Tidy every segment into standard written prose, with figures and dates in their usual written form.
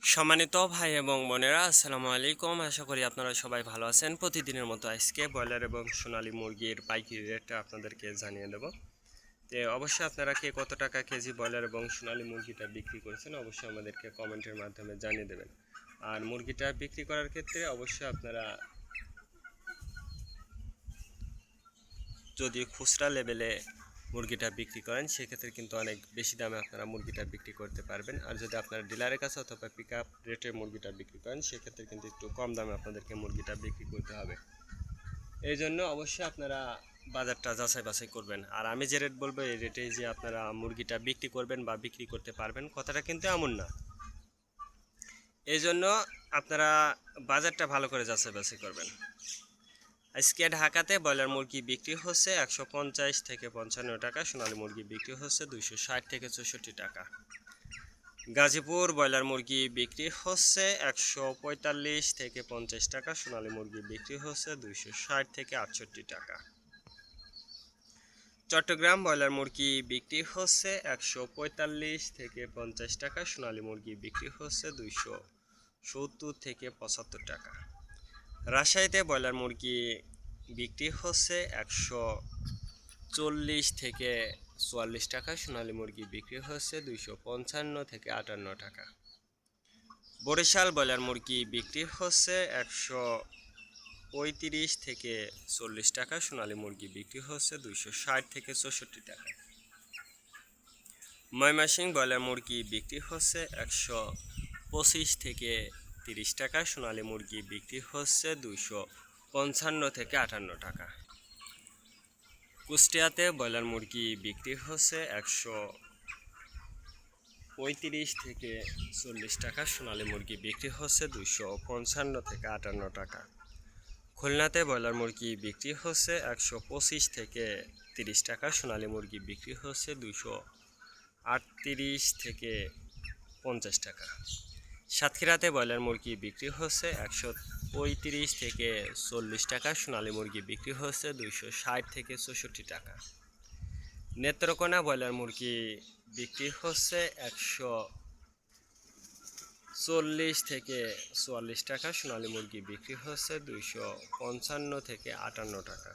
সম্মানিত ভাই এবং বোনেরা, আসসালামু আলাইকুম। আশা করি আপনারা সবাই ভালো আছেন। প্রতিদিনের মতো আজকে ব্রয়লার এবং সোনালী মুরগির পাইকারি রেটটা আপনাদেরকে জানিয়ে দেব। তো অবশ্যই আপনারা কে কত টাকা কেজি ব্রয়লার এবং সোনালী মুরগিটা বিক্রি করেছেন অবশ্যই আমাদেরকে কমেন্টের মাধ্যমে জানিয়ে দেবেন। আর মুরগিটা বিক্রি করার ক্ষেত্রে অবশ্যই আপনারা যদি খুচরা লেভেলে মুরগিটা বিক্রি করেন সেক্ষেত্রে কিন্তু অনেক বেশি দামে আপনারা মুরগিটা বিক্রি করতে পারবেন। আর যদি আপনারা ডিলারের কাছে অথবা পিক আপ রেটে মুরগিটা বিক্রি করেন সেক্ষেত্রে কিন্তু একটু কম দামে আপনাদেরকে মুরগিটা বিক্রি করতে হবে। এই জন্য অবশ্যই আপনারা বাজারটা যাচাই বাছাই করবেন। আর আমি যে রেট বলবো এই রেটেই যে আপনারা মুরগিটা বিক্রি করবেন বা বিক্রি করতে পারবেন কথাটা কিন্তু এমন না। এই জন্য আপনারা বাজারটা ভালো করে যাচাই বাছাই করবেন। আজকে ঢাকাতে ব্রয়লার মুরগি বিক্রি হচ্ছে 150 থেকে 55 টাকা, সোনালী মুরগি বিক্রি হচ্ছে 260 থেকে 64 টাকা। গাজীপুর ব্রয়লার মুরগি বিক্রি হচ্ছে 145 থেকে 50 টাকা, সোনালী মুরগি বিক্রি হচ্ছে 260 থেকে 68 টাকা। চট্টগ্রাম ব্রয়লার মুরগি বিক্রি হচ্ছে 145 থেকে 50 টাকা, সোনালী মুরগি বিক্রি হচ্ছে 270 থেকে 75 টাকা। রাজশাহীতে ব্রয়লার মুরগি বিক্রি হচ্ছে 140 থেকে 44 টাকা, সোনালী মুরগি বিক্রি হচ্ছে 255 থেকে 58 টাকা। বরিশাল ব্রয়লার মুরগি বিক্রি হচ্ছে 135 থেকে 40 টাকা, সোনালী মুরগি বিক্রি হচ্ছে 260 থেকে 64 টাকা। ময়মনসিংহ ব্রয়লার মুরগি বিক্রি হচ্ছে 125 থেকে 30 টাকা, সোনালী মুরগি বিক্রি হচ্ছে 255 থেকে 58 টাকা। কুষ্টিয়াতে ব্রয়লার মুরগি বিক্রি হচ্ছে 135 থেকে 40 টাকা, সোনালী মুরগি বিক্রি হচ্ছে 255 থেকে 58 টাকা। খুলনাতে ব্রয়লার মুরগি বিক্রি হচ্ছে 125 থেকে 30 টাকা, সোনালী মুরগি বিক্রি হচ্ছে 238 থেকে 50 টাকা। সাতক্ষীরাতে ব্রয়লার মুরগি বিক্রি হচ্ছে 135 থেকে 40 টাকা, সোনালী মুরগি বিক্রি হচ্ছে 260 থেকে 64 টাকা। নেত্রকোনা ব্রয়লার মুরগি বিক্রি হচ্ছে 140 থেকে 44 টাকা, সোনালী মুরগি বিক্রি হচ্ছে 255 থেকে 58 টাকা।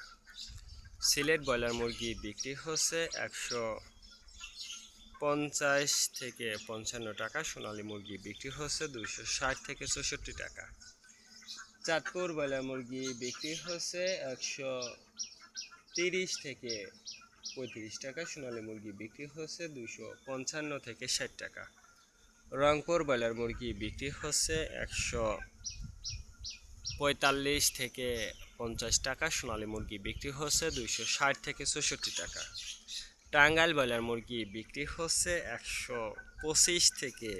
সিলেট ব্রয়লার মুরগি বিক্রি হচ্ছে 150 থেকে 55 টাকা, সোনালী মুরগি বিক্রি হচ্ছে 260 থেকে 64 টাকা। চাঁদপুর ব্রয়লার মুরগি বিক্রি হচ্ছে 130 থেকে 35 টাকা, সোনালী মুরগি বিক্রি হচ্ছে 255 থেকে 60 টাকা। রংপুর ব্রয়লার মুরগি বিক্রি হচ্ছে 145 থেকে 50 টাকা, সোনালী মুরগি বিক্রি হচ্ছে 260 থেকে 64 টাকা। টাঙ্গাইল ব্রয়লার মুরগি বিক্রি হচ্ছে 125 থেকে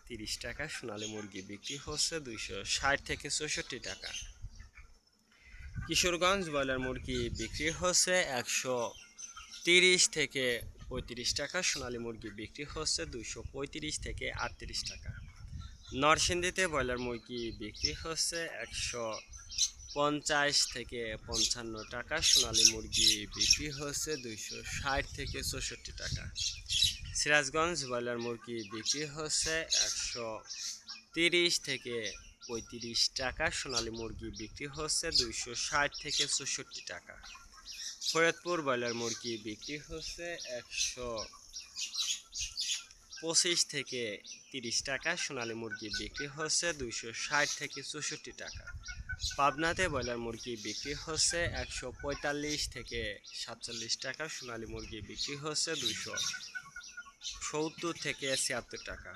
30 টাকা, সোনালী মুরগি বিক্রি হচ্ছে 260 থেকে 64 টাকা। কিশোরগঞ্জ ব্রয়লার মুরগি বিক্রি হচ্ছে 130 থেকে 35 টাকা, সোনালী মুরগি বিক্রি হচ্ছে 235 থেকে 38 টাকা। নরসিংদীতে ব্রয়লার মুরগি বিক্রি হচ্ছে 150 থেকে 55 টাকা, সোনালী মুরগি বিক্রি হচ্ছে 260 থেকে 64 টাকা। সিরাজগঞ্জ ব্রয়লার মুরগি বিক্রি হচ্ছে 130 থেকে 35 টাকা, সোনালী মুরগি বিক্রি হচ্ছে 260 থেকে 64 টাকা। ফরিদপুর ব্রয়লার মুরগি বিক্রি হচ্ছে 125 থেকে 30 টাকা, সোনালী মুরগি বিক্রি হচ্ছে 260 থেকে 64 টাকা। পাবনাতে ব্রয়লার মুরগি বিক্রি হচ্ছে 145 থেকে 47 টাকা, সোনালী মুরগি বিক্রি হচ্ছে 270 থেকে 76 টাকা।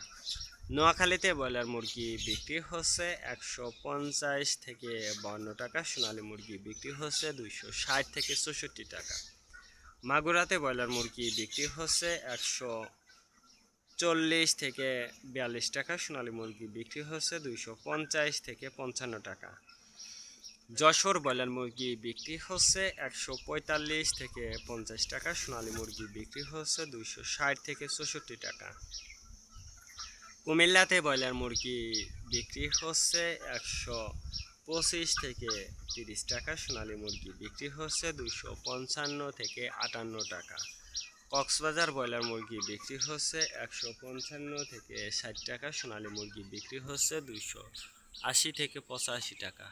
নোয়াখালীতে ব্রয়লার মুরগি বিক্রি হচ্ছে 150 থেকে 52 টাকা, সোনালী মুরগি বিক্রি হচ্ছে 260 থেকে 64 টাকা। মাগুরাতে ব্রয়লার মুরগি বিক্রি হচ্ছে 140 থেকে 42 টাকা, সোনালী মুরগি বিক্রি হচ্ছে 250 থেকে 55 টাকা। যশোর ব্রয়লার মুরগি বিক্রি হচ্ছে 145 থেকে 50 টাকা, সোনালী মুরগি বিক্রি হচ্ছে 260 থেকে 64 টাকা। কুমিল্লাতে ব্রয়লার মুরগি বিক্রি হচ্ছে 125 থেকে 30 টাকা, সোনালী মুরগি বিক্রি হচ্ছে 255 থেকে 58 টাকা। কক্সবাজার ব্রয়লার মুরগি বিক্রি হচ্ছে 155 থেকে 60 টাকা, সোনালী মুরগি বিক্রি হচ্ছে 280 থেকে 85 টাকা।